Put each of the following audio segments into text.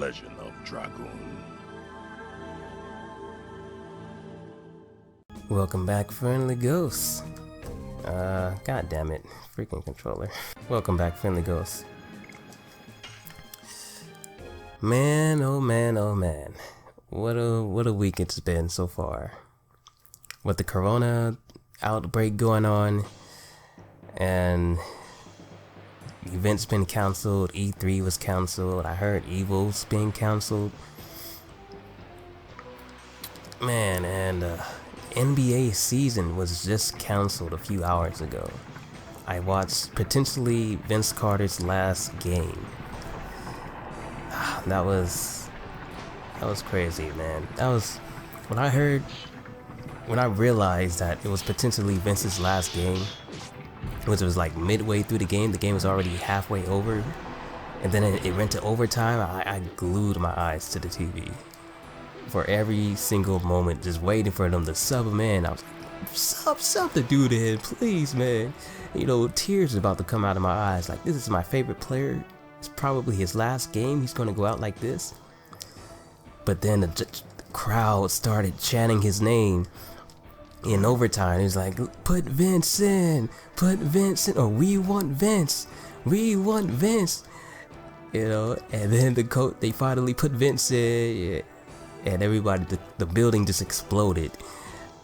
legend of Dragoon. Welcome back, friendly ghosts. God damn it, freaking controller. Welcome back, friendly ghosts. Man, oh man, oh man. What a week it's been so far. With the corona outbreak going on, and events been canceled, E3 was canceled, I heard ITOW's being canceled. Man, and NBA season was just canceled a few hours ago. I watched potentially Vince Carter's last game. That was crazy, man. That was when I realized that it was potentially Vince's last game, which was like midway through the game was already halfway over, and then it went to overtime. I glued my eyes to the TV for every single moment, just waiting for them to sub him in. I was like, sub the dude in, please, man. You know, tears about to come out of my eyes. Like, this is my favorite player. It's probably his last game. He's gonna go out like this. But then the crowd started chanting his name in overtime. He's like, put Vince in, or we want Vince, you know. And then the coach, they finally put Vince in, and everybody, the building just exploded.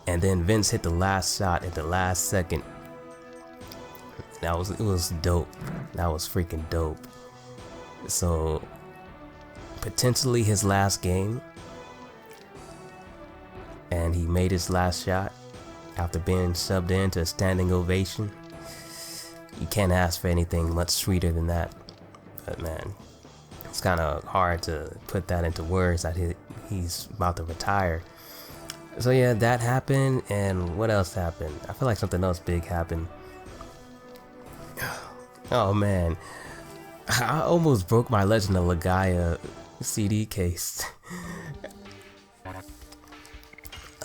And then Vince hit the last shot at the last second. It was dope. That was freaking dope. So potentially his last game, and he made his last shot after being subbed in to a standing ovation. You can't ask for anything much sweeter than that. But man, it's kind of hard to put that into words that he's about to retire. So yeah, that happened, and what else happened? I feel like something else big happened. Oh man, I almost broke my Legend of Legaia CD case.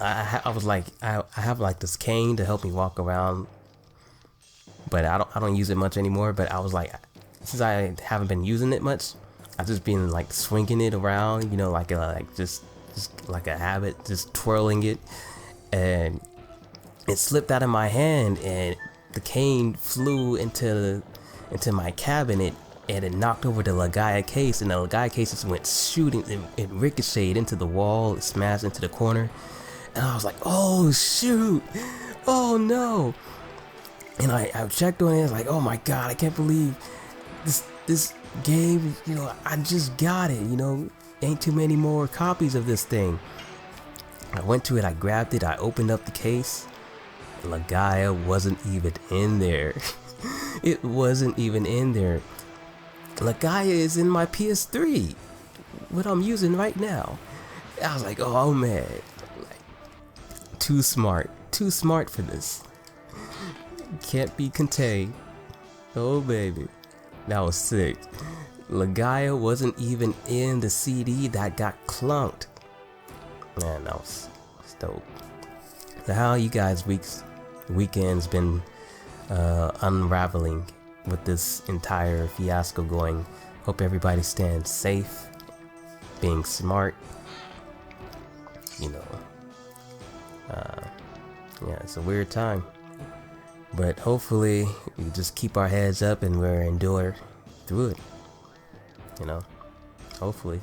I was like, I have like this cane to help me walk around, but I don't use it much anymore. But I was like, since I haven't been using it much, I've just been like swinging it around, you know, like just like a habit, just twirling it, and it slipped out of my hand, and the cane flew into my cabinet, and it knocked over the Legaia case, and the Legaia case just went shooting. It ricocheted into the wall, it smashed into the corner. And I was like, oh shoot, oh no. And I checked on it, I was like, oh my god, I can't believe this game, you know, I just got it, you know, ain't too many more copies of this thing. I went to it, I grabbed it, I opened up the case, Legaia wasn't even in there. It wasn't even in there. Legaia is in my PS3, what I'm using right now. I was like, oh man. Too smart for this. Can't be contained. Oh baby, that was sick. Legaia wasn't even in the CD that got clunked. Man, that was dope. So how you guys weekends been unraveling with this entire fiasco going? Hope everybody stands safe, being smart, you know. Yeah, it's a weird time, but hopefully we just keep our heads up and we'll endure through it, you know, hopefully.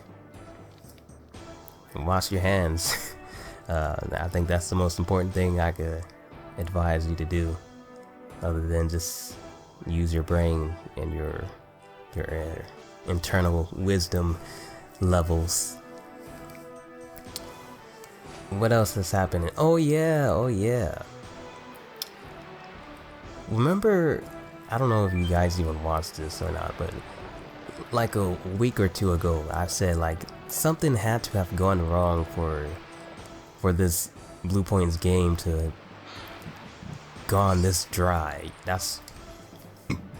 And wash your hands. I think that's the most important thing I could advise you to do, other than just use your brain and your internal wisdom levels. What else is happening? Oh yeah. Remember, I don't know if you guys even watched this or not, but like a week or two ago, I said like something had to have gone wrong for this Blue Point's game to gone this dry. That's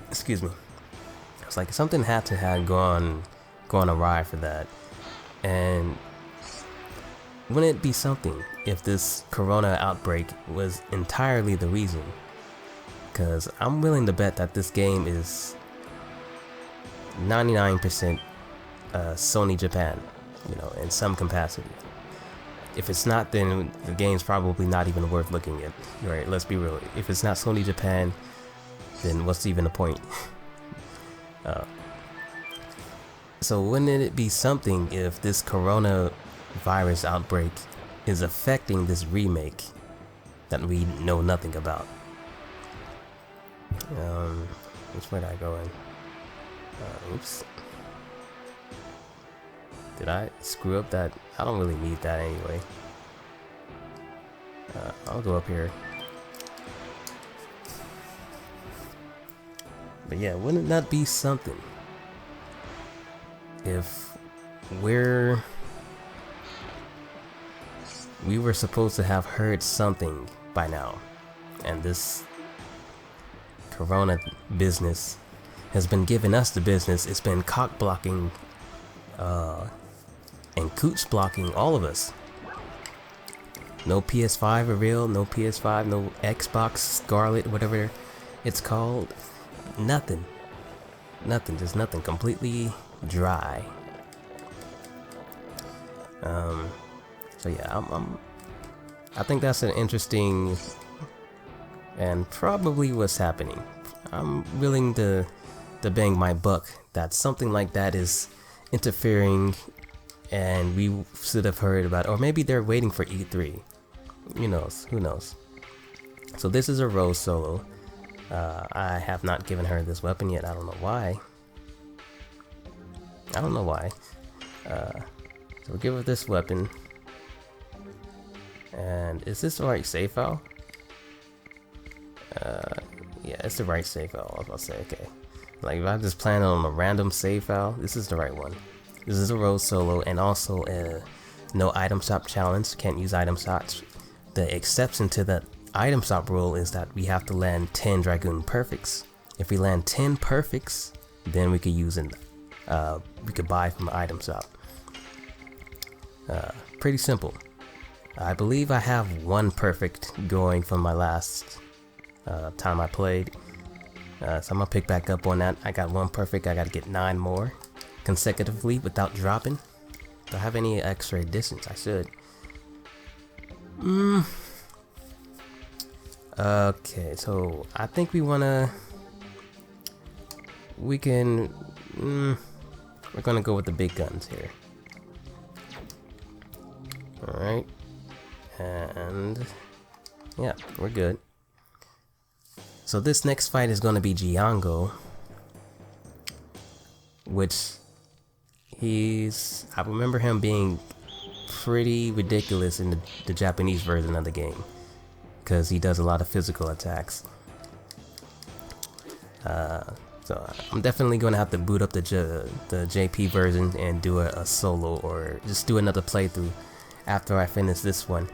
excuse me. It's like something had to have gone awry for that. And wouldn't it be something if this corona outbreak was entirely the reason? Because I'm willing to bet that this game is 99% Sony Japan, you know, in some capacity. If it's not, then the game's probably not even worth looking at. Right? Let's be real. If it's not Sony Japan, then what's even the point? So wouldn't it be something if this coronavirus outbreak is affecting this remake that we know nothing about? Which way did I go in? Oops. Did I screw up that? I don't really need that anyway. I'll go up here. But yeah, wouldn't that be something if we were supposed to have heard something by now, and this corona business has been giving us the business. It's been cock blocking and cooch blocking all of us. No PS5 reveal, no PS5, no Xbox Scarlet, whatever it's called. Nothing, just nothing. Completely dry. So yeah, I think that's an interesting and probably what's happening. I'm willing to bang my buck that something like that is interfering, and we should have heard about it. Or maybe they're waiting for E3. Who knows? So this is a Rose solo. I have not given her this weapon yet. I don't know why. So we'll give her this weapon. And is this the right save file? Yeah, it's the right save file. I was about to say, okay. Like, if I just plan on a random save file, this is the right one. This is a Rose solo, and also no item shop challenge. Can't use item shops. The exception to that item shop rule is that we have to land 10 Dragoon perfects. If we land 10 perfects, then we could use we could buy from the item shop. Pretty simple. I believe I have one perfect going from my last time I played. So I'm gonna pick back up on that. I got one perfect. I gotta get 9 more consecutively without dropping. Do I have any extra additions? I should. Okay, so I think we're gonna go with the big guns here. Alright. And yeah, we're good. So this next fight is gonna be Jiango, which I remember him being pretty ridiculous in the Japanese version of the game, because he does a lot of physical attacks. So I'm definitely going to have to boot up the JP version and do a solo, or just do another playthrough after I finish this one.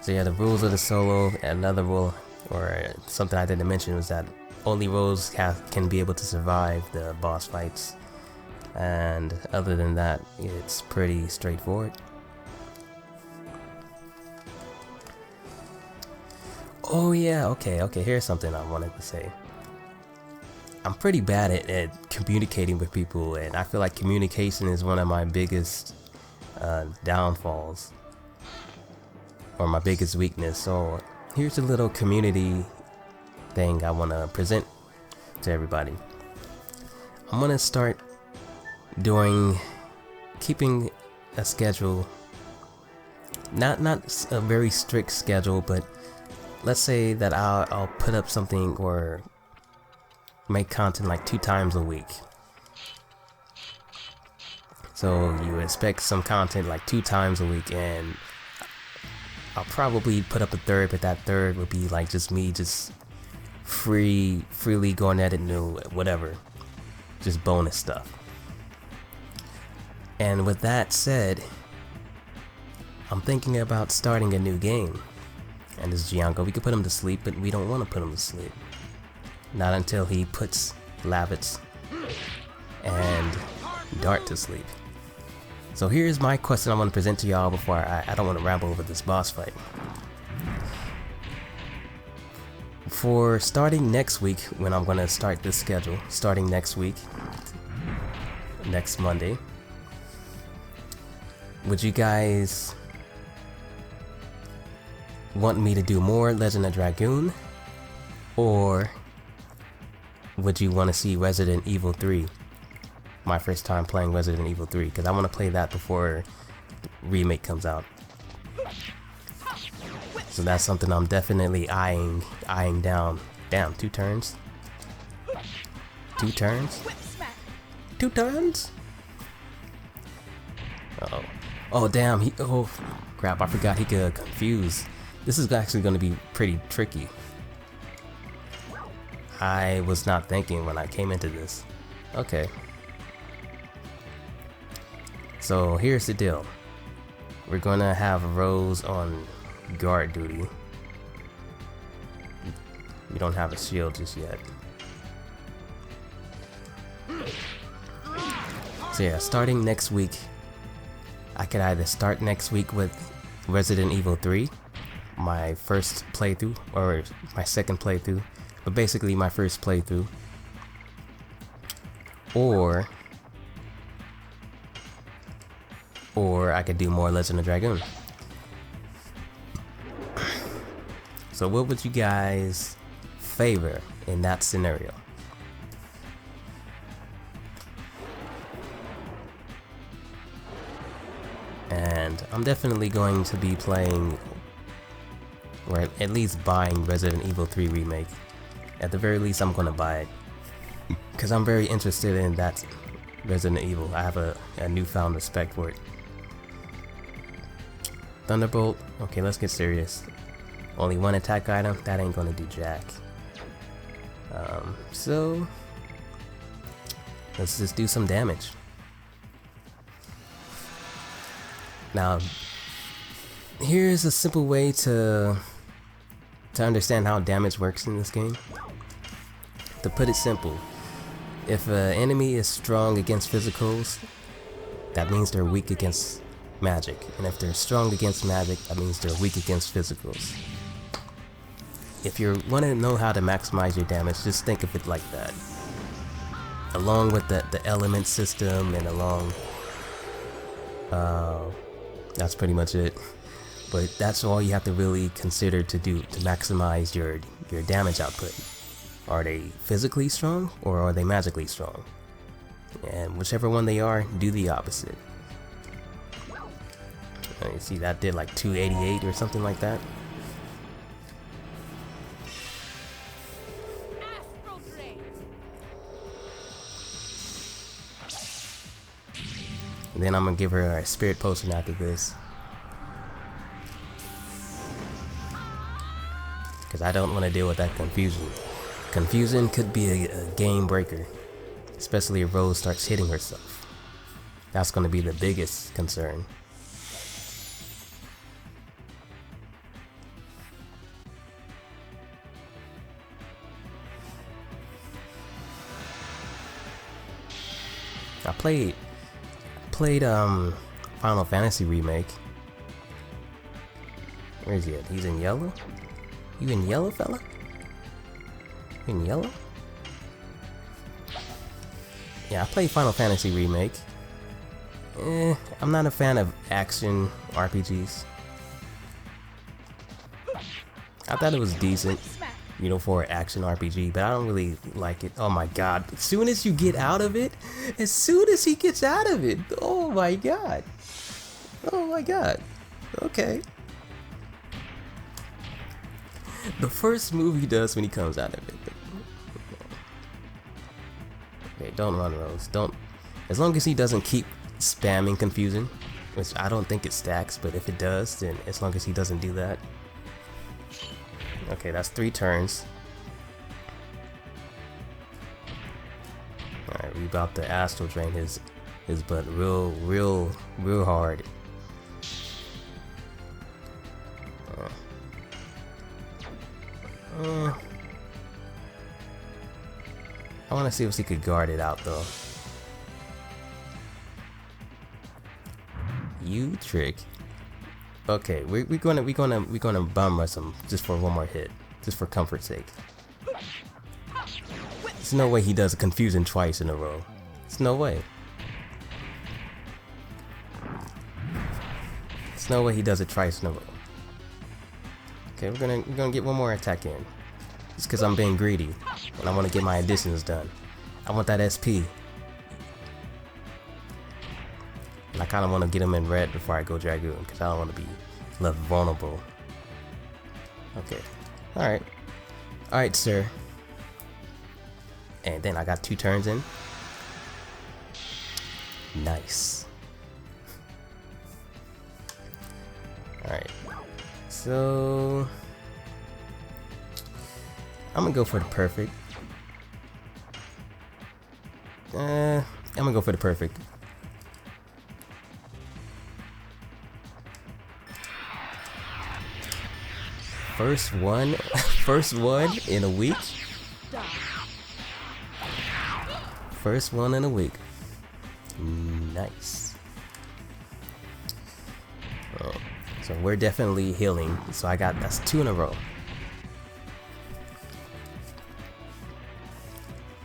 So yeah, the rules of the solo, another rule, or something I didn't mention, was that only Rose can be able to survive the boss fights, and other than that, it's pretty straightforward. Oh yeah, okay, here's something I wanted to say. I'm pretty bad at communicating with people, and I feel like communication is one of my biggest downfalls, or my biggest weakness. So here's a little community thing I want to present to everybody. I'm gonna start keeping a schedule, not a very strict schedule, but let's say that I'll put up something or make content like 2 times a week. So you expect some content like 2 times a week, and I'll probably put up a third, but that third would be like just me freely going at it, whatever, just bonus stuff. And with that said, I'm thinking about starting a new game. And this Jiango, we could put him to sleep, but we don't want to put him to sleep. Not until he puts Lavitz and Dart to sleep. So here's my question I want to present to y'all before I don't want to ramble over this boss fight. For starting next week, when I'm gonna start this schedule, starting next week, next Monday, would you guys want me to do more Legend of Dragoon, or would you want to see Resident Evil 3? My first time playing Resident Evil 3, because I want to play that before the remake comes out. So that's something I'm definitely eyeing down. Damn, 2 turns? 2 turns? 2 turns? Uh-oh. Oh damn, oh crap, I forgot he could confuse. This is actually going to be pretty tricky. I was not thinking when I came into this. Okay. So here's the deal. We're gonna have Rose on guard duty. We don't have a shield just yet. So yeah, starting next week, I could either start next week with Resident Evil 3, my first playthrough, or my second playthrough, but basically my first playthrough, or I could do more Legend of Dragoon. So what would you guys favor in that scenario? And I'm definitely going to be playing, or at least buying Resident Evil 3 Remake. At the very least, I'm gonna buy it, because I'm very interested in that Resident Evil. I have a newfound respect for it. Thunderbolt, okay, let's get serious. Only 1 attack item, that ain't gonna do jack. So let's just do some damage. Now, here's a simple way to understand how damage works in this game. To put it simple, if an enemy is strong against physicals, that means they're weak against magic. And if they're strong against magic, that means they're weak against physicals. If you want to know how to maximize your damage, just think of it like that. Along with the element system and along... that's pretty much it. But that's all you have to really consider to do to maximize your damage output. Are they physically strong or are they magically strong? And whichever one they are, do the opposite. You see that did like 288 or something like that. And then I'm gonna give her a spirit potion after this, because I don't want to deal with that confusion. Confusion could be a game breaker, especially if Rose starts hitting herself. That's gonna be the biggest concern. I played Final Fantasy Remake. Where is he at? He's in yellow? You in yellow, fella? You in yellow? Yeah, I played Final Fantasy Remake. I'm not a fan of action RPGs. I thought it was decent, you know, for an action RPG, but I don't really like it. Oh my god, as soon as you get out of it, as soon as he gets out of it, oh my god. Oh my god. Okay. The first move he does when he comes out of it. Okay, don't run, Rose. Don't. As long as he doesn't keep spamming confusion, which I don't think it stacks, but if it does, then as long as he doesn't do that. Okay, that's 3 turns. Alright, we about to astral drain his butt real hard. I want to see if he could guard it out though. You trick. Okay, we're gonna bum rush him just for 1 more hit. just for comfort's sake. There's no way he does a confusion twice in a row. There's no way. There's no way he does it twice in a row. Okay, we're gonna get one more attack in. Just because I'm being greedy and I want to get my additions done. I want that SP. And I kind of want to get him in red before I go Dragoon because I don't want to be left vulnerable. Okay. Alright. Alright, sir. And then I got 2 turns in. Nice. Alright. So I'm gonna go for the perfect. I'm gonna go for the perfect. First one in a week. First one in a week. Nice. So we're definitely healing. So that's 2 in a row.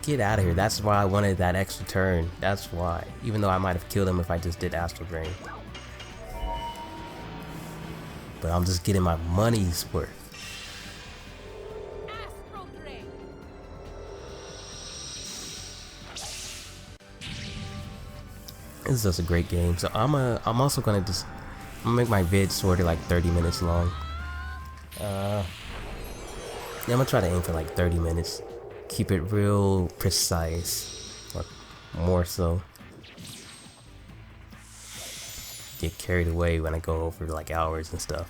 Get out of here. That's why I wanted that extra turn. That's why. Even though I might have killed him if I just did Astral Drain. But I'm just getting my money's worth. This is just a great game. So I'm also gonna make my vid sort of like 30 minutes long. Yeah, I'm gonna try to aim for like 30 minutes. Keep it real precise, or more so. Get carried away when I go over like hours and stuff.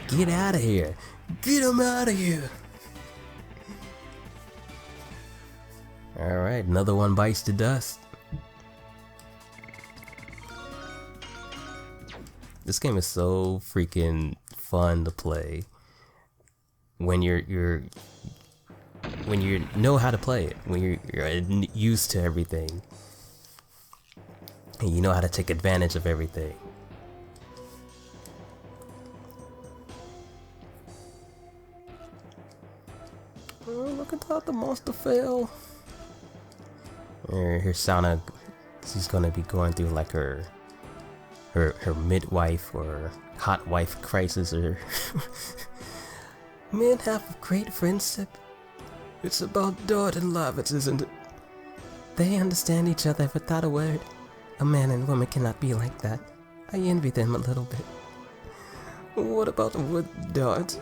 Get out of here! Get him out of here! Alright, another one bites the dust. This game is so freaking fun to play when you know how to play it, when you're used to everything and you know how to take advantage of everything. Oh, look at that, the monster fell. Here's Sana. She's gonna be going through like her midwife or hot wife crisis, or men have a great friendship. It's about dirt and love, isn't it? They understand each other without a word. A man and woman cannot be like that. I envy them a little bit. What about Wood Dart?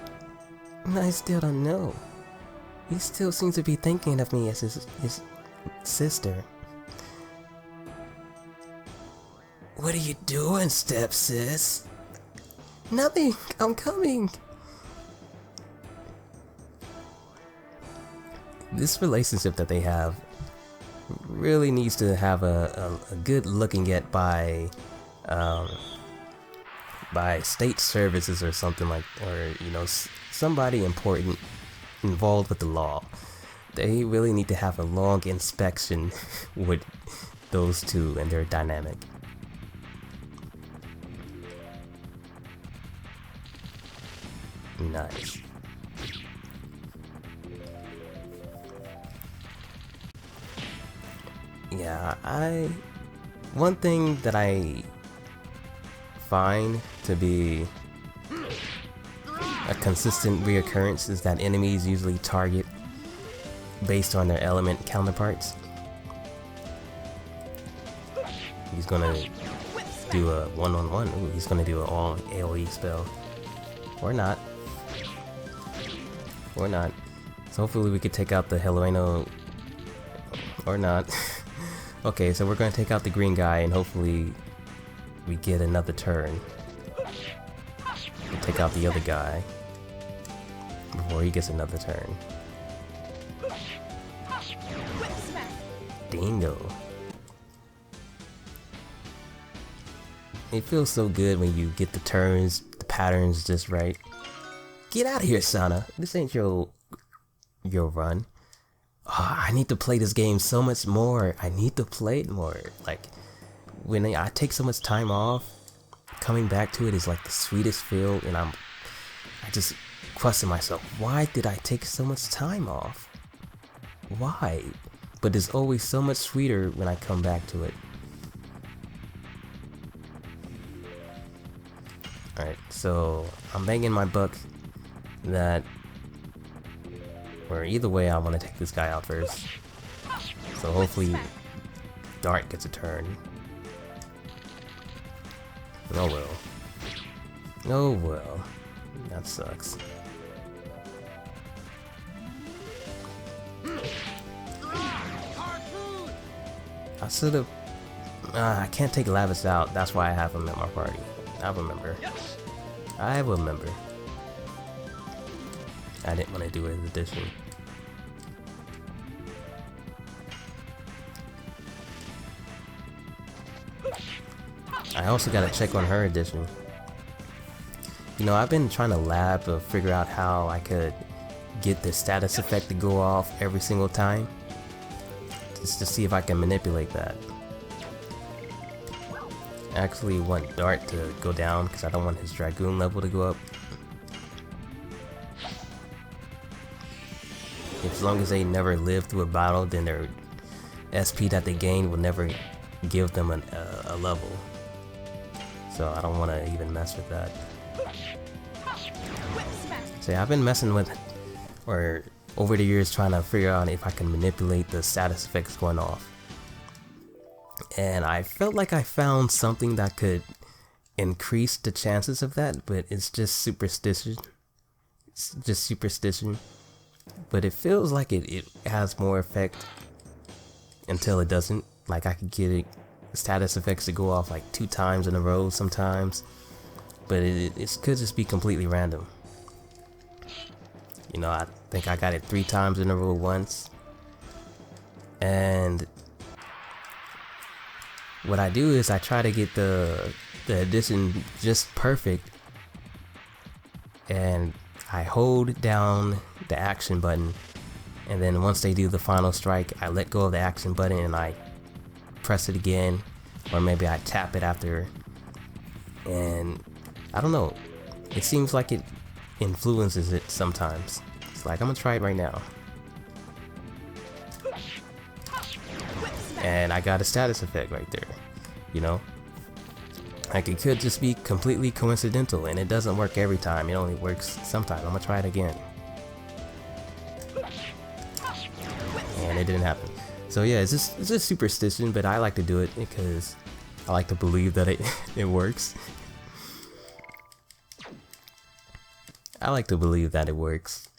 I still don't know. He still seems to be thinking of me as his sister. What are you doing, stepsis? Nothing. I'm coming. This relationship that they have really needs to have a good looking at by state services or something like, or you know, somebody important involved with the law. They really need to have a long inspection with those two and their dynamic. Nice. Yeah, one thing that I find to be a consistent reoccurrence is that enemies usually target based on their element counterparts. He's gonna do a one-on-one. Ooh, he's gonna do an all AoE spell. Or not. Or not. So hopefully we could take out the Hellueno. Or not. Okay, so we're gonna take out the green guy and hopefully we get another turn. We'll take out the other guy before he gets another turn. Dingo. It feels so good when you get the turns, the patterns just right. Get out of here, Sana. This ain't your run. Oh, I need to play this game so much more. I need to play it more. Like, when I take so much time off, coming back to it is like the sweetest feel, and I just questioning myself, why did I take so much time off? Why? But it's always so much sweeter when I come back to it. Alright, so I'm banging my buck that, or either way I want to take this guy out first. So hopefully Dart gets a turn. Oh well. Oh well. That sucks. I should have... I can't take Lavis out. That's why I have him at my party. I remember. I remember. I didn't want to do his addition. I also gotta check on her addition. You know, I've been trying to lab to figure out how I could get the status effect to go off every single time. Just to see if I can manipulate that. I actually want Dart to go down because I don't want his Dragoon level to go up. As long as they never live through a battle, then their SP that they gain will never give them a level. So I don't want to even mess with that. So yeah, I've been messing with, or over the years trying to figure out if I can manipulate the status effects going off. And I felt like I found something that could increase the chances of that, but it's just superstition. It's just superstition. But it feels like it has more effect until it doesn't. Like I could get status effects to go off like 2 times in a row sometimes. But it could just be completely random. You know, I think I got it 3 times in a row once. And what I do is I try to get the addition just perfect. And I hold down the action button. And then once they do the final strike, I let go of the action button and I press it again. Or maybe I tap it after. And I don't know. It seems like it influences it sometimes. It's like, I'm gonna try it right now. And I got a status effect right there. You know? Like it could just be completely coincidental and it doesn't work every time. It only works sometimes. I'm gonna try it again. And it didn't happen. So yeah, it's just superstition, but I like to do it because I like to believe that it works. I like to believe that it works.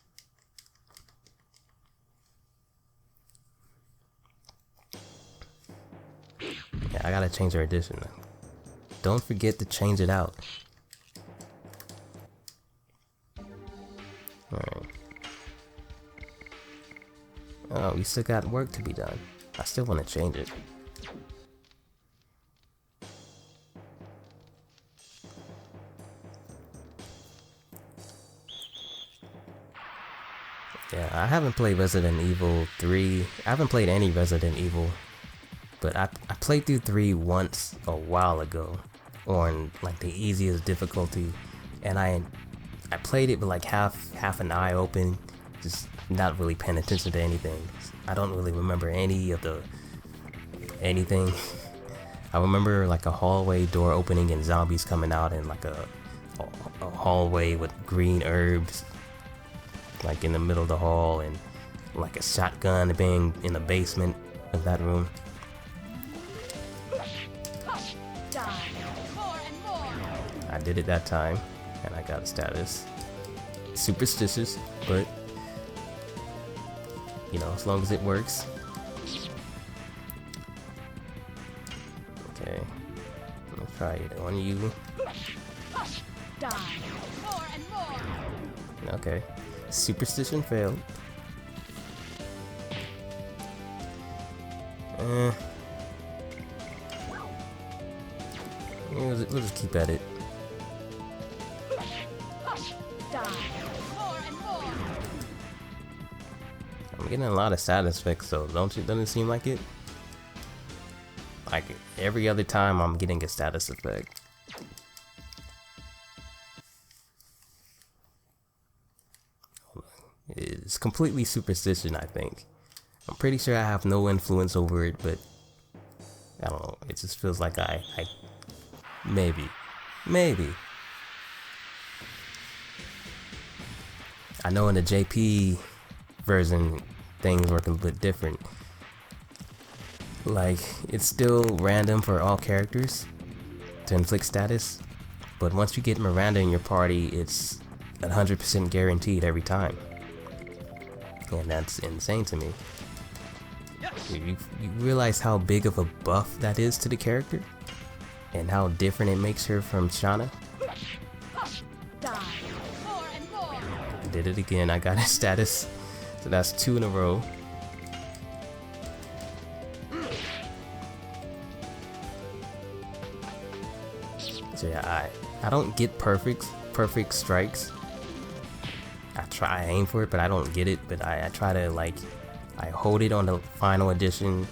Yeah, I gotta change our addition. Don't forget to change it out. Alright. Oh, we still got work to be done. I still want to change it. Yeah, I haven't played Resident Evil 3. I haven't played any Resident Evil. But I played through 3 once a while ago. On like the easiest difficulty. And I played it with like half an eye open. Just not really paying attention to anything. I don't really remember any of anything. I remember like a hallway door opening and zombies coming out and like a hallway with green herbs like in the middle of the hall and like a shotgun being in the basement of that room. I did it that time and I got a status. Superstitious, but you know, as long as it works. Okay, let's try it on you. Okay, superstition failed. We'll just keep at it. I'm getting a lot of status effects, so doesn't it seem like it? Like every other time I'm getting a status effect. It's completely superstition, I think. I'm pretty sure I have no influence over it, but I don't know. It just feels like I maybe. I know in the JP version, things work a bit different. Like, it's still random for all characters to inflict status, but once you get Miranda in your party, it's 100% guaranteed every time. And that's insane to me. You realize how big of a buff that is to the character? And how different it makes her from Shauna? Did it again, I got a status. So that's 2 in a row. So yeah, I don't get perfect strikes. I aim for it, but I don't get it. But I try to, like, I hold it on the final edition,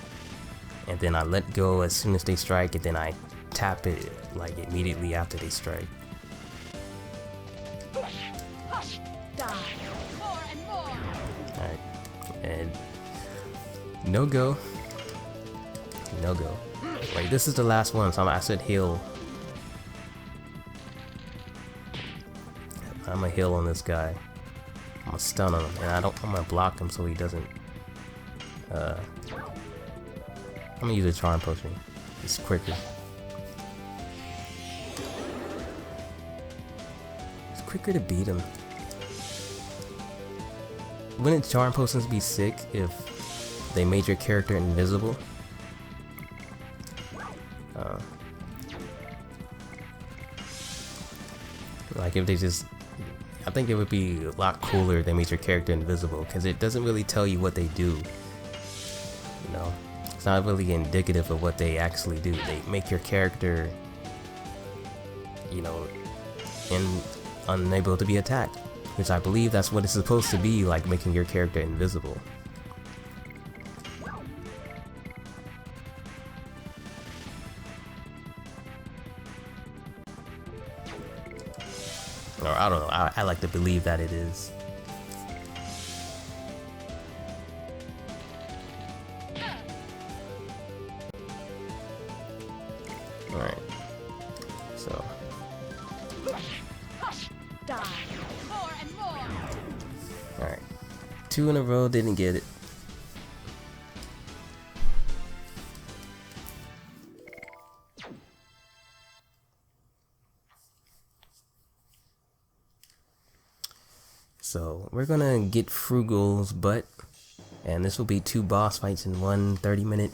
and then I let go as soon as they strike, and then I tap it like immediately after they strike. Alright, and no go. Wait, this is the last one, so I said heal. I'm gonna heal on this guy. I'm gonna stun him, and I'm gonna block him so he doesn't. I'm gonna use a charm potion. It's quicker. It's quicker to beat him. Wouldn't charm potions be sick if they made your character invisible? Like if they just, I think it would be a lot cooler if they made your character invisible, because it doesn't really tell you what they do. You know, it's not really indicative of what they actually do. They make your character, you know, unable to be attacked, which I believe that's what it's supposed to be, like making your character invisible. Or I don't know, I like to believe that it is. Alright. So. Alright. 2 in a row, didn't get it. So we're gonna get Fruegal's butt, and this will be 2 boss fights in one 30-minute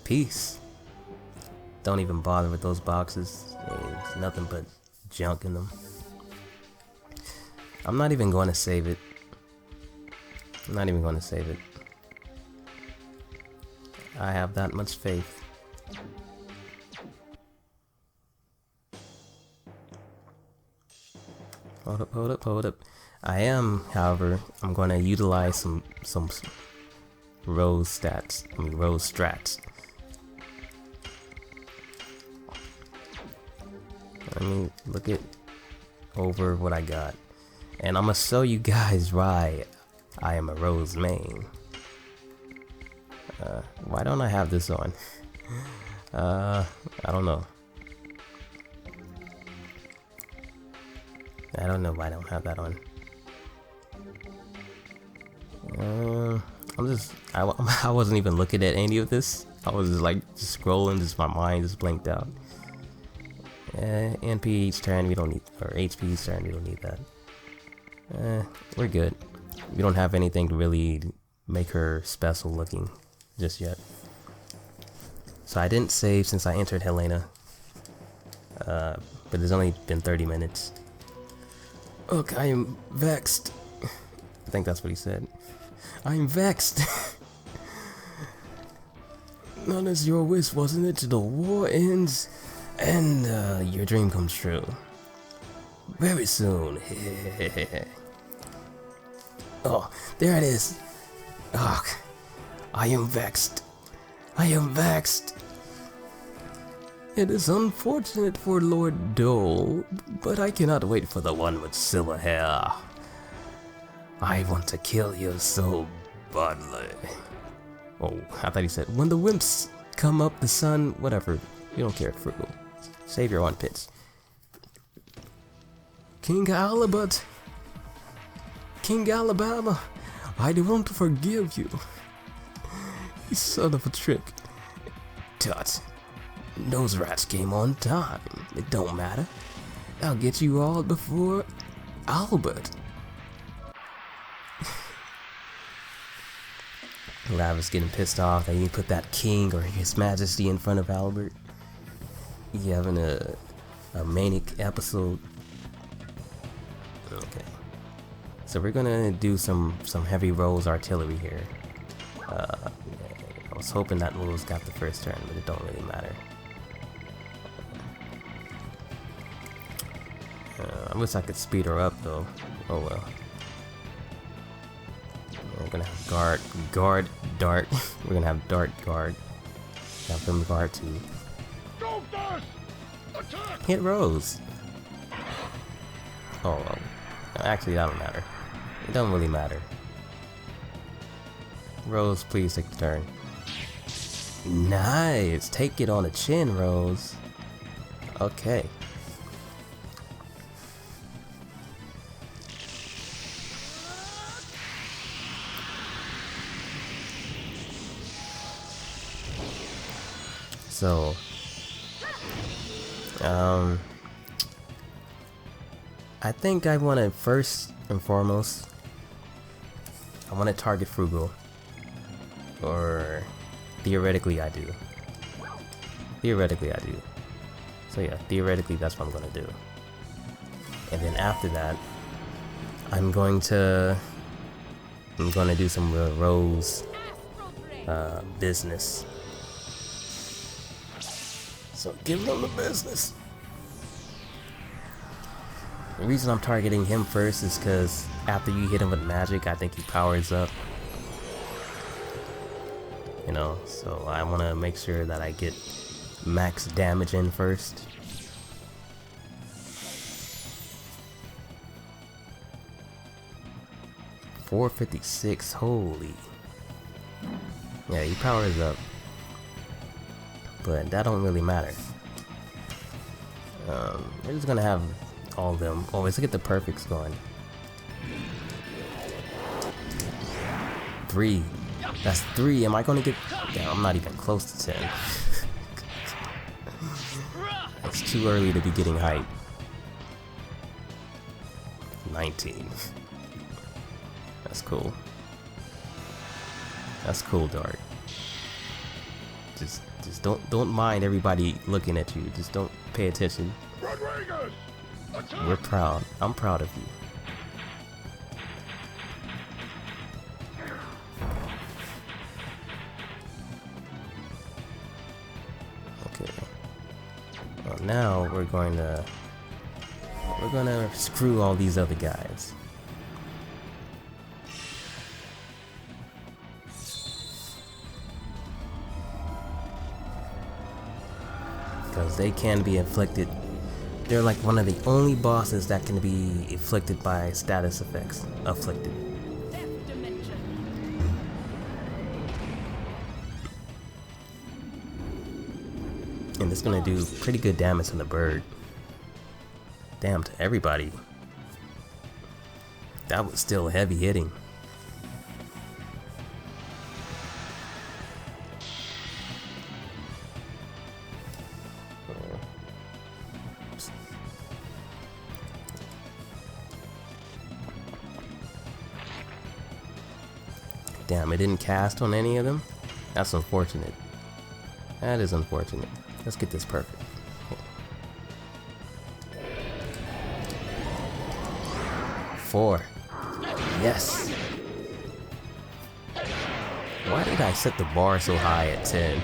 piece. Don't even bother with those boxes. There's nothing but junk in them. I'm not even going to save it. I have that much faith. Hold up. I am, however, I'm going to utilize some rose strats. Let me look over what I got. And I'm going to show you guys why I am a rose main. Why don't I have this on? I don't know. I don't know why I don't have that on. I wasn't even looking at any of this. I was just scrolling, just my mind just blanked out. NP each turn, we don't need, or HP each turn, we don't need that. We're good. We don't have anything to really make her special looking just yet. So I didn't save since I entered Helena. But it's only been 30 minutes. Look, I am vexed. I think that's what he said. I am vexed. None is your wish, wasn't it? The war ends and your dream comes true. Very soon. Oh, there it is. Ugh. I am vexed. It is unfortunate for Lord Dole, but I cannot wait for the one with silver hair. I want to kill you so badly. Oh, I thought he said, when the wimps come up the sun, whatever. You don't care, Fruegal. Save your one pitch. King Alabama. King Alabama, I don't want to forgive you. You son of a trick. Tut. Those rats came on time. It don't matter. I'll get you all before Albert. Lavis getting pissed off that you put that king or his majesty in front of Albert. You having a manic episode. Okay. So we're gonna do some heavy rolls artillery here. I was hoping that Wolves got the first turn, but it don't really matter. I wish I could speed her up though. Oh well. We're gonna have guard, dart. We're gonna have dart, guard. Have them guard too. Hit Rose. Oh well. Actually, that don't matter. It doesn't really matter. Rose, please take the turn. Nice! Take it on the chin, Rose. Okay. So, I think I want to first and foremost, I want to target Fruegal, or theoretically I do. Theoretically I do. So yeah, theoretically that's what I'm gonna do. And then after that, I'm gonna do some Rose business. So give them the business. The reason I'm targeting him first is because after you hit him with magic, I think he powers up. You know, so I want to make sure that I get max damage in first. $456, holy. Yeah, he powers up. But that don't really matter. We're just gonna have all of them. Oh, let's get the perfects going. 3. That's 3. Am I gonna get... Yeah, I'm not even close to 10. It's too early to be getting hype. 19. That's cool. That's cool, Dart. Just don't mind everybody looking at you. Just don't pay attention. We're proud. I'm proud of you. Okay. Well, now we're gonna screw all these other guys. Because they can be inflicted. They're like one of the only bosses that can be inflicted by status effects. Afflicted. And it's gonna do pretty good damage to the bird. Damn, to everybody. That was still heavy hitting. Damn, it didn't cast on any of them? That's unfortunate. That is unfortunate. Let's get this perfect. Cool. 4. Yes! Why did I set the bar so high at 10?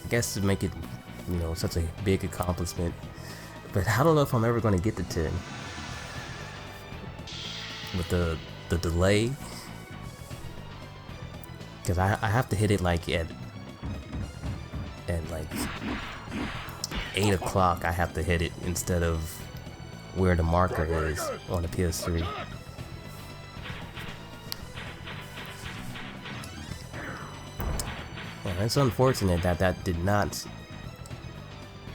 I guess to make it, you know, such a big accomplishment. But I don't know if I'm ever going to get to 10. With the delay, because I have to hit it like at like 8 o'clock. I have to hit it instead of where the marker is on the PS3. Yeah, it's unfortunate that that did not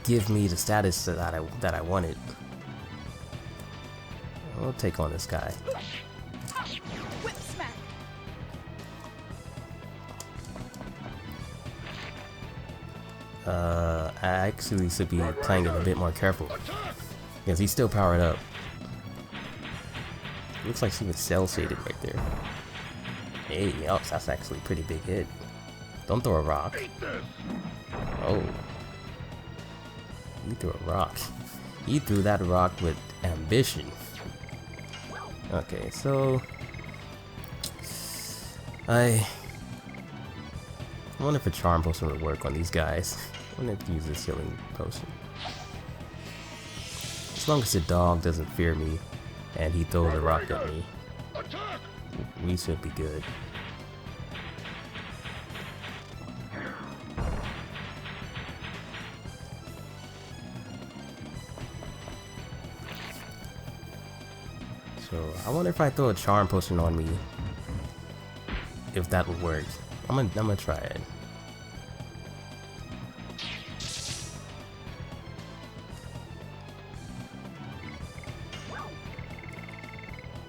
give me the status that I wanted. We'll take on this guy. Whip smack. I actually should be playing it a bit more careful because he's still powered up. Looks like she was cell shaded right there. Hey, oh, that's actually a pretty big hit. Don't throw a rock. Oh, he threw a rock. He threw that rock with ambition. Okay, so I wonder if a charm potion would work on these guys. I'm gonna have to use this healing potion. As long as the dog doesn't fear me and he throws a rock at me, we should be good. So I wonder if I throw a charm potion on me, if that would work. I'm gonna try it.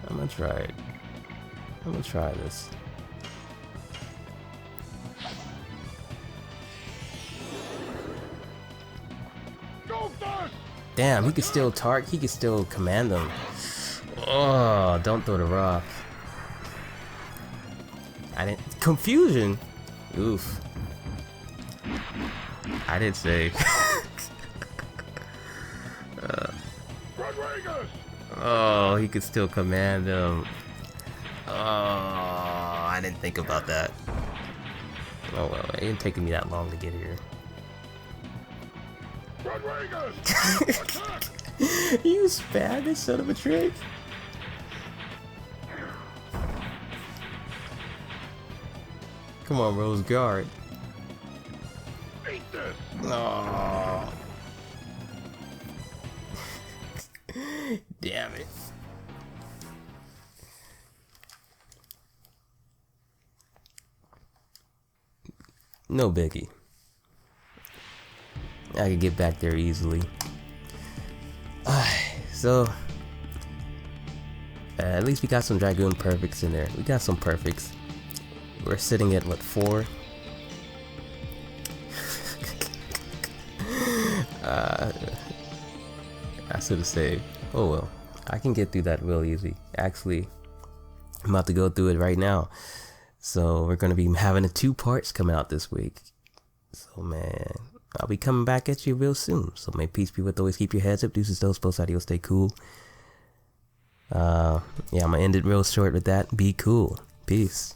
I'm gonna try it. I'm gonna try this. Damn, he could still target. He could still command them. Oh, don't throw the rock. I didn't. Confusion. Oof. I didn't save. Oh, he could still command them. Oh, I didn't think about that. Oh well, it didn't take me that long to get here. You spared this son of a trick. Come on, Rose Guard. Oh. Damn it. No biggie. I could get back there easily. So at least we got some Dragoon perfects in there. We got some perfects. We're sitting at what, 4? I should have saved. Oh well, I can get through that real easy. Actually, I'm about to go through it right now. So we're gonna be having 2 parts coming out this week. So man, I'll be coming back at you real soon. So may peace be with always. Keep your heads up. Deuces, those posts, adios, stay cool. Yeah, I'm gonna end it real short with that. Be cool. Peace.